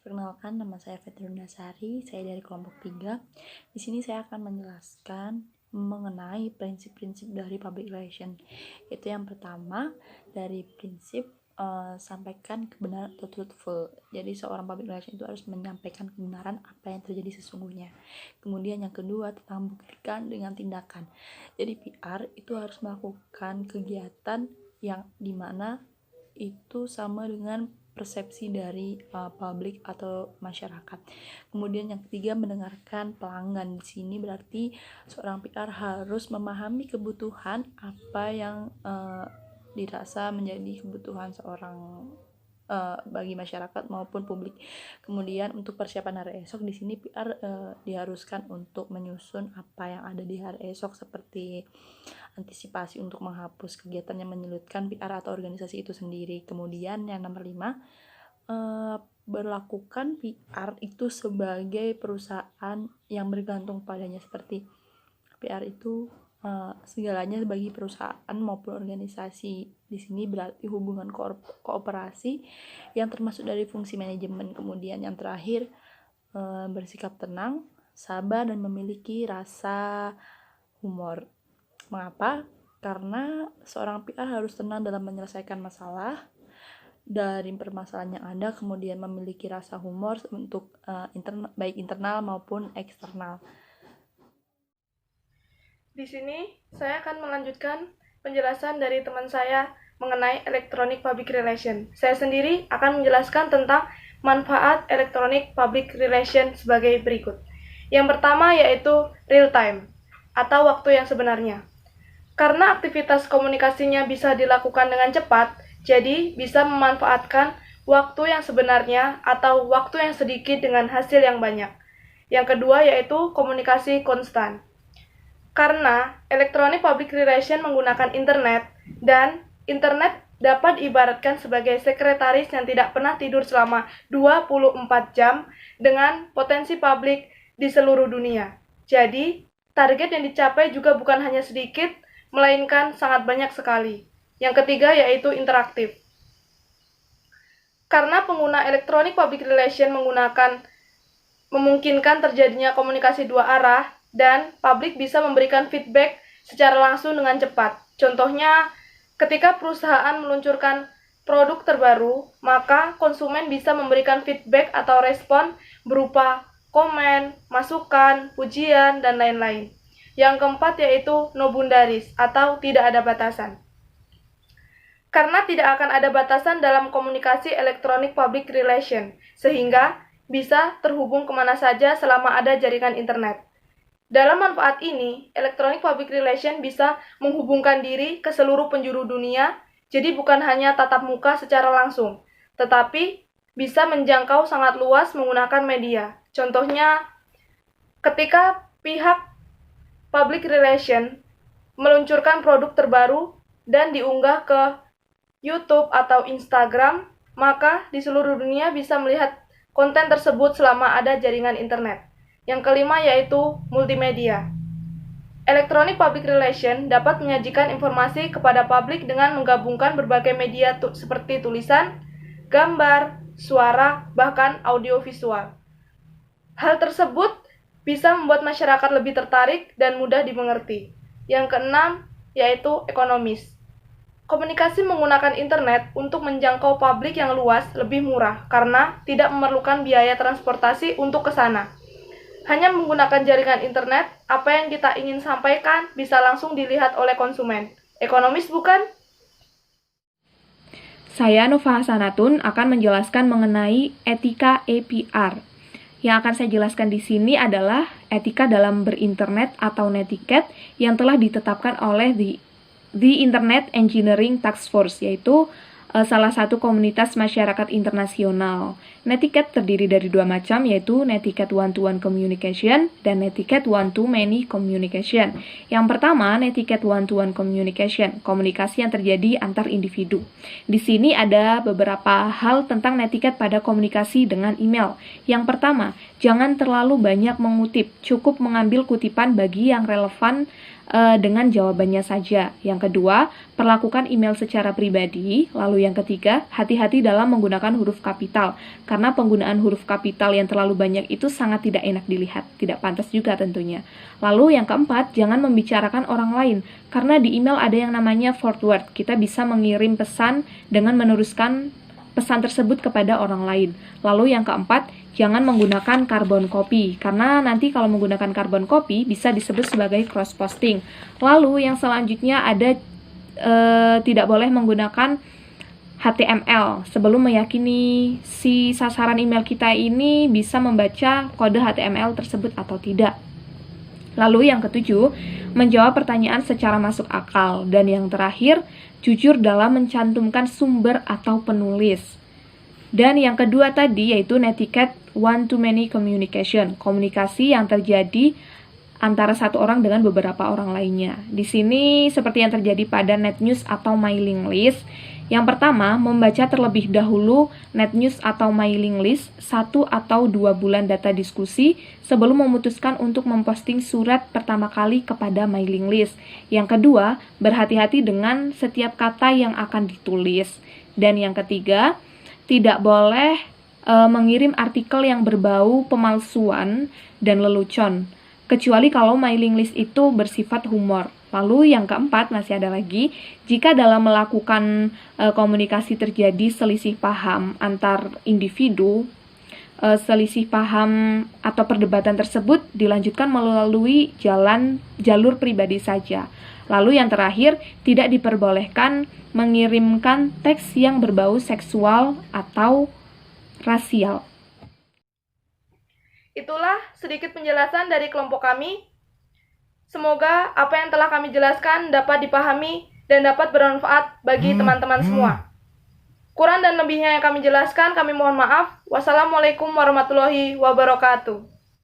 Perkenalkan, nama saya Fitri Nasari, saya dari kelompok 3. Di sini saya akan menjelaskan mengenai prinsip-prinsip dari public relation. Itu yang pertama, dari prinsip sampaikan kebenaran atau truthful. Jadi seorang public relation itu harus menyampaikan kebenaran apa yang terjadi sesungguhnya. Kemudian yang kedua, tentang buktikan dengan tindakan. Jadi PR itu harus melakukan kegiatan yang dimana itu sama dengan persepsi dari publik atau masyarakat. Kemudian yang ketiga, mendengarkan pelanggan. Di sini berarti seorang PR harus memahami kebutuhan apa yang dirasa menjadi kebutuhan seorang bagi masyarakat maupun publik. Kemudian untuk persiapan hari esok, di sini PR diharuskan untuk menyusun apa yang ada di hari esok, seperti antisipasi untuk menghapus kegiatan yang menyulitkan PR atau organisasi itu sendiri. Kemudian yang nomor 5, berlakukan PR itu sebagai perusahaan yang bergantung padanya, seperti PR itu segalanya bagi perusahaan maupun organisasi. Di sini berarti hubungan kooperasi yang termasuk dari fungsi manajemen. Kemudian yang terakhir, bersikap tenang, sabar, dan memiliki rasa humor. Mengapa? Karena seorang PR harus tenang dalam menyelesaikan masalah dari permasalahan yang ada, kemudian memiliki rasa humor untuk baik internal maupun eksternal. Di sini, saya akan melanjutkan penjelasan dari teman saya mengenai Electronic Public Relation. Saya sendiri akan menjelaskan tentang manfaat Electronic Public Relation sebagai berikut. Yang pertama yaitu real time, atau waktu yang sebenarnya. Karena aktivitas komunikasinya bisa dilakukan dengan cepat, jadi bisa memanfaatkan waktu yang sebenarnya atau waktu yang sedikit dengan hasil yang banyak. Yang kedua yaitu komunikasi konstan. Karena Electronic Public Relation menggunakan internet, dan internet dapat diibaratkan sebagai sekretaris yang tidak pernah tidur selama 24 jam dengan potensi publik di seluruh dunia. Jadi, target yang dicapai juga bukan hanya sedikit, melainkan sangat banyak sekali. Yang ketiga yaitu interaktif. Karena pengguna Electronic Public Relation memungkinkan terjadinya komunikasi dua arah, dan publik bisa memberikan feedback secara langsung dengan cepat. Contohnya, ketika perusahaan meluncurkan produk terbaru, maka konsumen bisa memberikan feedback atau respon berupa komen, masukan, pujian, dan lain-lain. Yang keempat yaitu no boundaries atau tidak ada batasan. Karena tidak akan ada batasan dalam komunikasi Electronic Public Relation, sehingga bisa terhubung kemana saja selama ada jaringan internet. Dalam manfaat ini, Electronic Public Relation bisa menghubungkan diri ke seluruh penjuru dunia, jadi bukan hanya tatap muka secara langsung, tetapi bisa menjangkau sangat luas menggunakan media. Contohnya, ketika pihak Public Relation meluncurkan produk terbaru dan diunggah ke YouTube atau Instagram, maka di seluruh dunia bisa melihat konten tersebut selama ada jaringan internet. Yang kelima yaitu multimedia. Electronic Public Relation dapat menyajikan informasi kepada publik dengan menggabungkan berbagai media seperti tulisan, gambar, suara, bahkan audiovisual. Hal tersebut bisa membuat masyarakat lebih tertarik dan mudah dimengerti. Yang keenam yaitu ekonomis. Komunikasi menggunakan internet untuk menjangkau publik yang luas lebih murah karena tidak memerlukan biaya transportasi untuk ke sana. Hanya menggunakan jaringan internet, apa yang kita ingin sampaikan bisa langsung dilihat oleh konsumen. Ekonomis bukan? Saya Nova Hasanatun akan menjelaskan mengenai etika EPR. Yang akan saya jelaskan di sini adalah etika dalam berinternet atau netiquette yang telah ditetapkan oleh The Internet Engineering Task Force, yaitu salah satu komunitas masyarakat internasional. Netiquette terdiri dari dua macam, yaitu netiquette one-to-one communication dan netiquette one-to-many communication. Yang pertama, netiquette one-to-one communication, komunikasi yang terjadi antar individu. Di sini ada beberapa hal tentang netiquette pada komunikasi dengan email. Yang pertama, jangan terlalu banyak mengutip, cukup mengambil kutipan bagi yang relevan dengan jawabannya saja. Yang kedua, perlakukan email secara pribadi. Lalu yang ketiga, hati-hati dalam menggunakan huruf kapital, karena penggunaan huruf kapital yang terlalu banyak itu sangat tidak enak dilihat, tidak pantas juga tentunya. Lalu yang keempat, jangan membicarakan orang lain, karena di email ada yang namanya forward. Kita bisa mengirim pesan dengan meneruskan pesan tersebut kepada orang lain. Lalu yang keempat, jangan menggunakan carbon copy, karena nanti kalau menggunakan carbon copy bisa disebut sebagai cross posting. Lalu yang selanjutnya ada tidak boleh menggunakan HTML sebelum meyakini si sasaran email kita ini bisa membaca kode HTML tersebut atau tidak. Lalu yang ketujuh, menjawab pertanyaan secara masuk akal. Dan yang terakhir, jujur dalam mencantumkan sumber atau penulis. Dan yang kedua tadi yaitu netiquette one-to-many communication, komunikasi yang terjadi antara satu orang dengan beberapa orang lainnya. Di sini seperti yang terjadi pada net news atau mailing list. Yang pertama, membaca terlebih dahulu net news atau mailing list 1 atau 2 bulan data diskusi sebelum memutuskan untuk memposting surat pertama kali kepada mailing list. Yang kedua, berhati-hati dengan setiap kata yang akan ditulis. Dan yang ketiga, tidak boleh mengirim artikel yang berbau pemalsuan dan lelucon, kecuali kalau mailing list itu bersifat humor. Lalu yang keempat, masih ada lagi, jika dalam melakukan komunikasi terjadi selisih paham antar individu, selisih paham atau perdebatan tersebut dilanjutkan melalui jalur pribadi saja. Lalu yang terakhir, tidak diperbolehkan mengirimkan teks yang berbau seksual atau rasial. Itulah sedikit penjelasan dari kelompok kami. Semoga apa yang telah kami jelaskan dapat dipahami dan dapat bermanfaat bagi teman-teman semua. Kurang dan lebihnya yang kami jelaskan, kami mohon maaf. Wassalamualaikum warahmatullahi wabarakatuh.